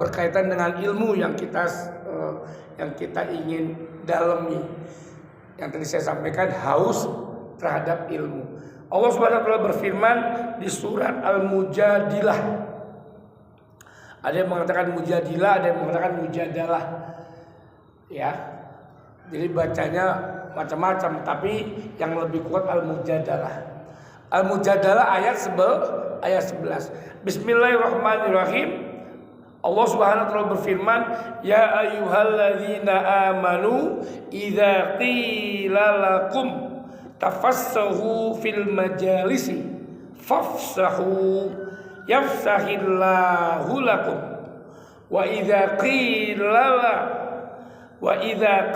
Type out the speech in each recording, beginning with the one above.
berkaitan dengan ilmu yang kita ingin dalami. Yang tadi saya sampaikan, haus terhadap ilmu. Allah Subhanahu wa taala berfirman di surat Al-Mujadilah. Ada yang mengatakan Mujadilah, ada yang mengatakan Mujadalah. Ya. Jadi bacanya macam-macam, tapi yang lebih kuat Al-Mujadalah. Al-Mujadalah ayat 11. Bismillahirrahmanirrahim. Allah Subhanahu wa taala berfirman, ya ayyuhalladzina amanu idza qila lakum tafassahu fil majalisi fafsahu yafsahillahu lakum wa idza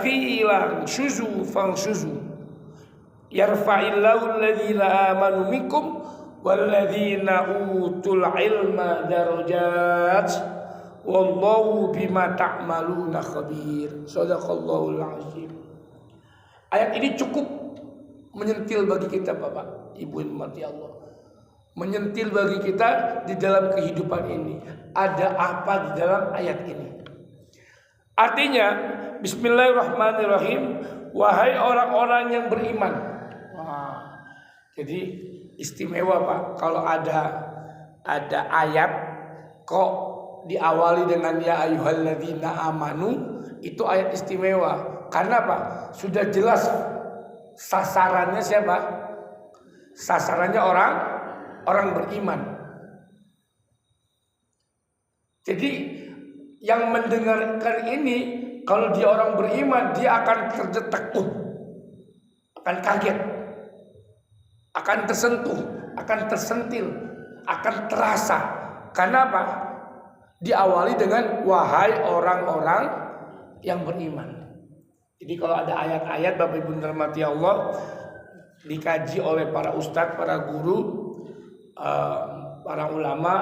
qila shuzu fanshuzu yarfa'illahu alladzina amanu minkum walladzina utul ilma darajat wallahu bima ta'maluna khabir. Shadaqallahul azim. Ayat ini cukup menyentil bagi kita Bapak, Ibu yang dirahmati Allah. Menyentil bagi kita di dalam kehidupan ini. Ada apa di dalam ayat ini? Artinya, bismillahirrahmanirrahim, wahai orang-orang yang beriman. Jadi istimewa Pak, kalau ada ayat kok diawali dengan ya ayyuhalladzina amanu, itu ayat istimewa. Karena apa? Sudah jelas sasarannya siapa? Sasarannya orang beriman. Jadi yang mendengarkan ini, kalau dia orang beriman, dia akan terdetak, akan kaget, akan tersentuh, akan tersentil, akan terasa. Karena apa? Diawali dengan wahai orang-orang yang beriman. Jadi kalau ada ayat-ayat Bapak Ibu dirahmati Allah, dikaji oleh para ustadz, para guru, para ulama,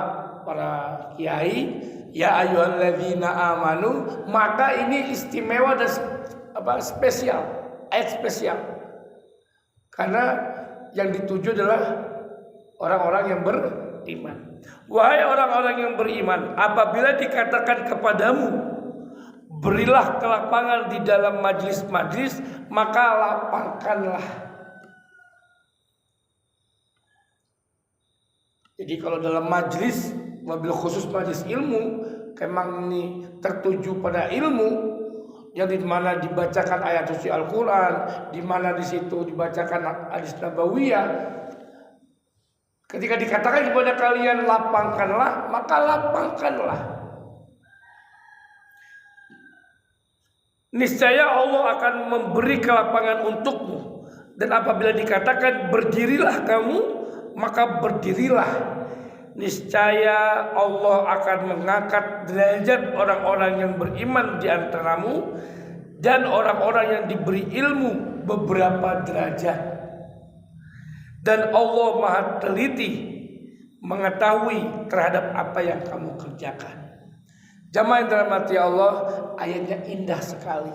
para kiai, ya ayyuhalladzina amanu, maka ini istimewa dan spesial, ayat spesial. Karena yang dituju adalah orang-orang yang beriman. Wahai orang-orang yang beriman, apabila dikatakan kepadamu, berilah kelapangan di dalam majlis-majlis, maka lapangkanlah. Jadi kalau dalam majlis, mobil khusus majlis ilmu, memang ini tertuju pada ilmu, yang di mana dibacakan ayat suci Al-Quran, di mana di situ dibacakan hadis nabawiyah. Ketika dikatakan kepada kalian lapangkanlah, maka lapangkanlah. Niscaya Allah akan memberi kelapangan untukmu. Dan apabila dikatakan berdirilah kamu, maka berdirilah. Niscaya Allah akan mengangkat derajat orang-orang yang beriman di antaramu, dan orang-orang yang diberi ilmu beberapa derajat. Dan Allah Maha teliti mengetahui terhadap apa yang kamu kerjakan. Jamaah yang dirahmati Allah, ayatnya indah sekali.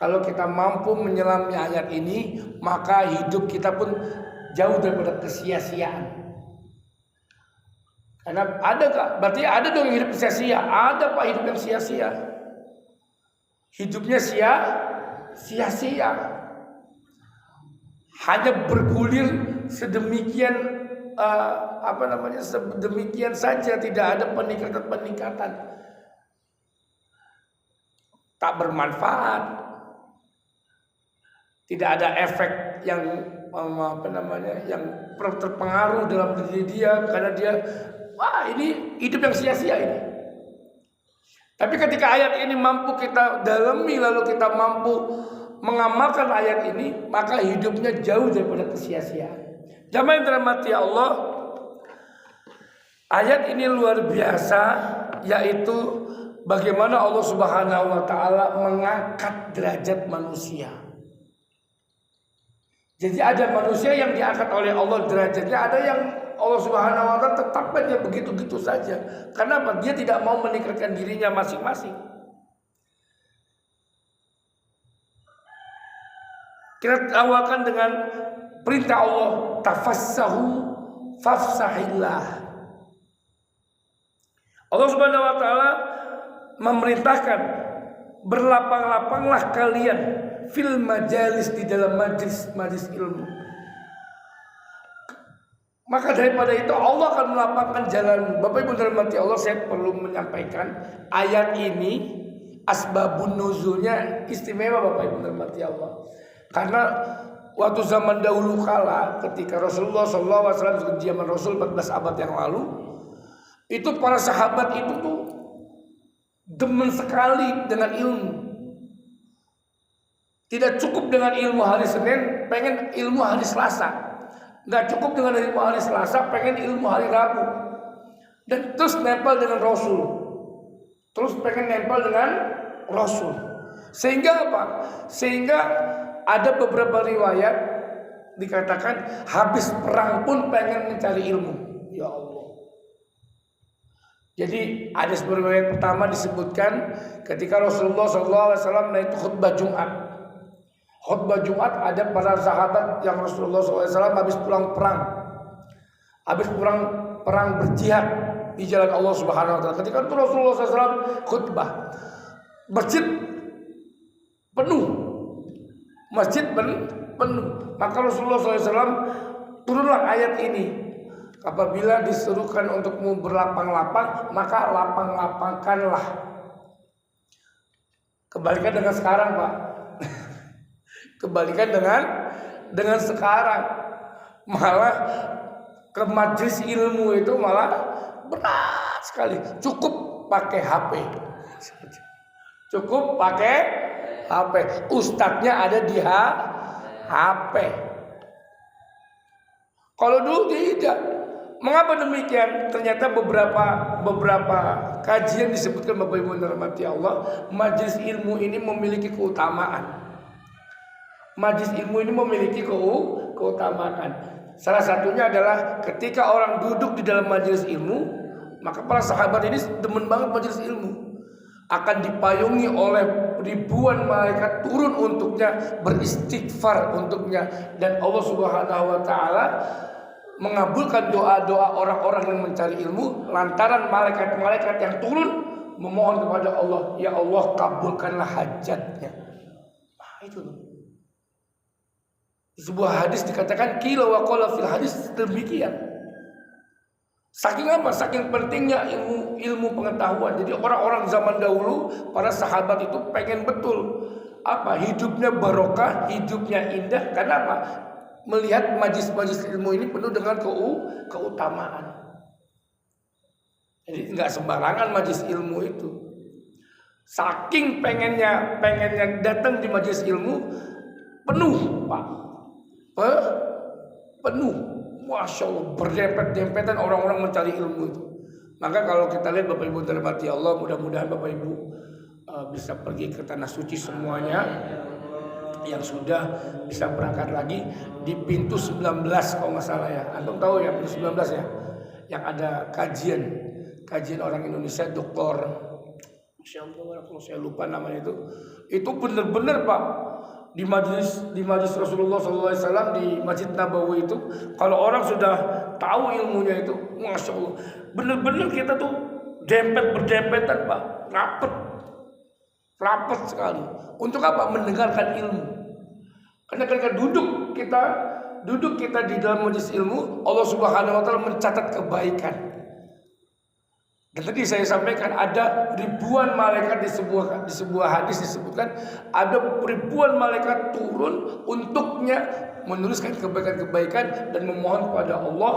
Kalau kita mampu menyelami ayat ini, maka hidup kita pun jauh daripada kesia-siaan. Karena ada Kak, berarti ada dong hidup sia-sia. Ada Pak hidup yang sia-sia. Hidupnya sia-sia. Hanya bergulir sedemikian sedemikian saja, tidak ada peningkatan. Tak bermanfaat. Tidak ada efek yang yang terpengaruh dalam diri dia, karena dia ini hidup yang sia-sia ini. Tapi ketika ayat ini mampu kita dalami, lalu kita mampu mengamalkan ayat ini, maka hidupnya jauh daripada kesia-siaan. Jamaah yang dirahmati Allah, ayat ini luar biasa, yaitu bagaimana Allah Subhanahu wa taala mengangkat derajat manusia. Jadi ada manusia yang diangkat oleh Allah derajatnya, ada yang Allah Subhanahu wa taala tetapkan dia begitu-begitu saja. Karena apa? Dia tidak mau meningkatkan dirinya masing-masing. Kita awalkan dengan perintah Allah, tafassahu fafsahillah. Allah Subhanahu wa taala memerintahkan, berlapang-lapanglah kalian fil majalis, di dalam majlis ilmu. Maka daripada itu Allah akan melapangkan jalanmu. Bapak Ibu dirahmati Allah, saya perlu menyampaikan ayat ini asbabun nuzulnya istimewa Bapak Ibu dirahmati Allah. Karena waktu zaman dahulu kala ketika Rasulullah SAW, zaman Rasul 14 abad yang lalu, itu para sahabat itu tuh demen sekali dengan ilmu. Tidak cukup dengan ilmu hari Senin, pengen ilmu hari Selasa. Nggak cukup dengan ilmu hari Selasa, pengen ilmu hari Rabu. Dan terus nempel dengan Rasul. Terus pengen nempel dengan Rasul. Sehingga apa? Sehingga ada beberapa riwayat dikatakan habis perang pun pengen mencari ilmu. Ya Allah. Jadi ada sebuah riwayat pertama disebutkan ketika Rasulullah SAW naik khutbah Jumat. Khutbah Jumat ada para sahabat yang Rasulullah SAW habis pulang perang. Habis perang berjihad di jalan Allah Subhanahu wa taala. Ketika itu Rasulullah SAW khutbah, masjid penuh. Masjid penuh. Maka Rasulullah SAW turunlah ayat ini. Apabila disuruhkan untukmu berlapang-lapang, maka lapang-lapangkanlah. Kebalikan dengan sekarang, Pak. Kebalikan dengan sekarang, malah ke majelis ilmu itu malah berat sekali. Cukup pakai HP. Cukup pakai HP. Ustadznya ada di HP. Kalau dulu tidak. Mengapa demikian? Ternyata beberapa kajian disebutkan Bapak Ibu dirahmati Allah, majelis ilmu ini memiliki keutamaan. Majelis ilmu ini memiliki keutamaan. Salah satunya adalah ketika orang duduk di dalam majelis ilmu, maka para sahabat ini demen banget majelis ilmu. Akan dipayungi oleh ribuan malaikat turun untuknya, beristighfar untuknya, dan Allah Subhanahu wa taala mengabulkan doa-doa orang-orang yang mencari ilmu lantaran malaikat-malaikat yang turun memohon kepada Allah, ya Allah kabulkanlah hajatnya. Nah, itu loh. Sebuah hadis dikatakan qila wa qala fil hadis, demikian. Saking apa? Saking pentingnya ilmu pengetahuan. Jadi orang-orang zaman dahulu, para sahabat itu pengen betul apa? Hidupnya barokah, hidupnya indah. Kenapa? Melihat majlis-majlis ilmu ini penuh dengan keutamaan. Jadi nggak sembarangan majlis ilmu itu. Saking pengennya datang di majlis ilmu, penuh, Pak. Penuh. Masya Allah, berdempet-dempetan orang-orang mencari ilmu itu. Maka kalau kita lihat Bapak Ibu dirahmati Allah, mudah-mudahan Bapak Ibu bisa pergi ke tanah suci semuanya. Yang sudah bisa berangkat lagi di pintu 19 kalau nggak salah ya. Antum tahu ya pintu 19 ya, yang ada kajian orang Indonesia, Doktor, Masya Allah, kalau saya lupa namanya itu benar-benar Pak, di majlis Rasulullah SAW di Masjid Nabawi itu, kalau orang sudah tahu ilmunya itu, Masya Allah, benar-benar kita tuh berdempetan Pak, rapat sekali. Untuk apa? Mendengarkan ilmu. Karena ketika duduk kita di dalam majelis ilmu, Allah Subhanahu wa taala mencatat kebaikan. Dan tadi saya sampaikan ada ribuan malaikat di sebuah hadis disebutkan ada ribuan malaikat turun untuknya menuliskan kebaikan-kebaikan dan memohon kepada Allah,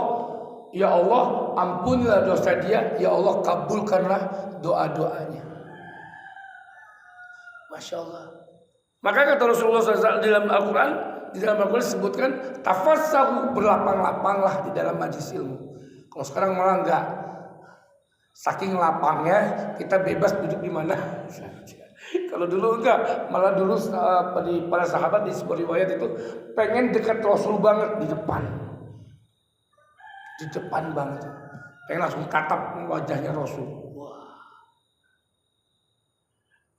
ya Allah ampunilah dosa dia, ya Allah kabulkanlah doa-doanya. Masya Allah. Maka kata Rasulullah SAW di dalam Al-Quran disebutkan tafassahu, berlapang-lapanglah di dalam majlis ilmu. Kalau sekarang malah enggak. Saking lapangnya kita bebas duduk di mana. Kalau dulu enggak, malah dulu para sahabat di sebuah riwayat itu pengen dekat Rasul banget di depan banget. Pengen langsung tatap wajahnya Rasul.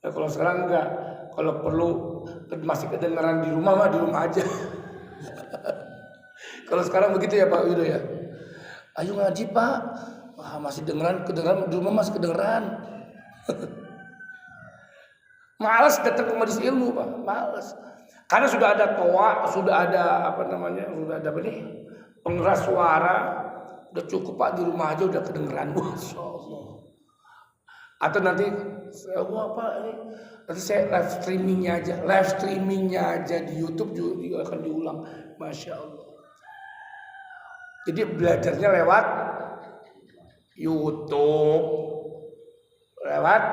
Ya, kalau sekarang enggak, kalau perlu masih kedengaran di rumah aja. Kalau sekarang begitu ya Pak Wido ya. Ayo ngaji Pak. Wah, masih kedengeran di rumah masih kedengeran. Malas datang ke majelis ilmu, Pak. Malas. Karena sudah ada toa, sudah ada pengeras suara, udah cukup Pak, di rumah aja udah kedengeran. Masya Allah. Atau nanti nanti saya live streamingnya aja di YouTube juga akan diulang. Masya Allah. Jadi belajarnya lewat YouTube, lewat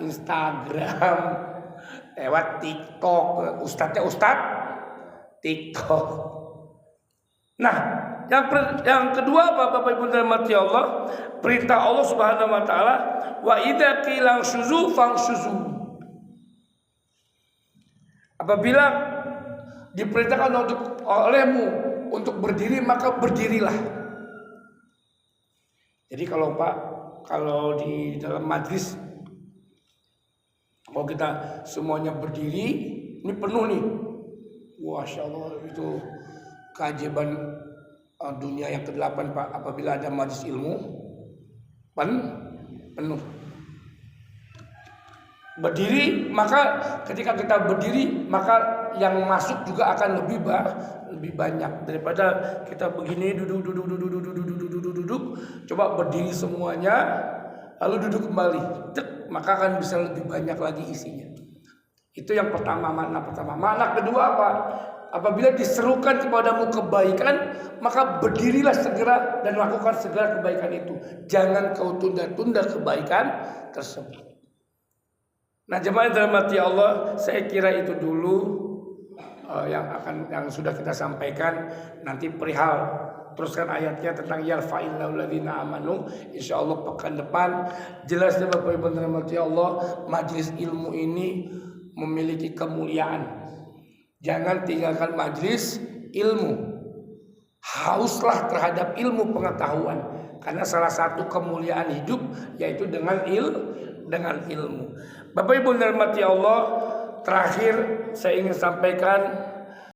Instagram, lewat TikTok. Ustadznya Ustadz TikTok. Nah, yang kedua Bapak Ibu dirahmati Allah, perintah Allah Subhanahu wa taala, wa idza qila syuzu fangsyuzu. Apabila diperintahkan olehmu untuk berdiri, maka berdirilah. Jadi kalau di dalam majlis, kalau kita semuanya berdiri, ini penuh nih. Masya Allah, itu keajaiban dunia yang ke-8 Pak. Apabila ada majlis ilmu penuh. Berdiri, maka ketika kita berdiri, maka yang masuk juga akan lebih banyak daripada kita begini duduk. Coba berdiri semuanya, lalu duduk kembali, maka akan bisa lebih banyak lagi isinya. Itu yang pertama, makna pertama. Makna kedua apa? Apabila diserukan kepadamu kebaikan, maka berdirilah segera dan lakukan segera kebaikan itu. Jangan kau tunda-tunda kebaikan tersebut. Nah, jemaah dirahmati Allah, saya kira itu dulu yang sudah kita sampaikan. Nanti perihal teruskan ayatnya tentang yarfa'illahu alladzina amanu. Insyaallah pekan depan jelasnya Bapak Ibu dirahmati Allah, majelis ilmu ini memiliki kemuliaan. Jangan tinggalkan majelis ilmu. Hauslah terhadap ilmu pengetahuan, karena salah satu kemuliaan hidup yaitu dengan ilmu. Bapak Ibu dirahmati Allah, terakhir saya ingin sampaikan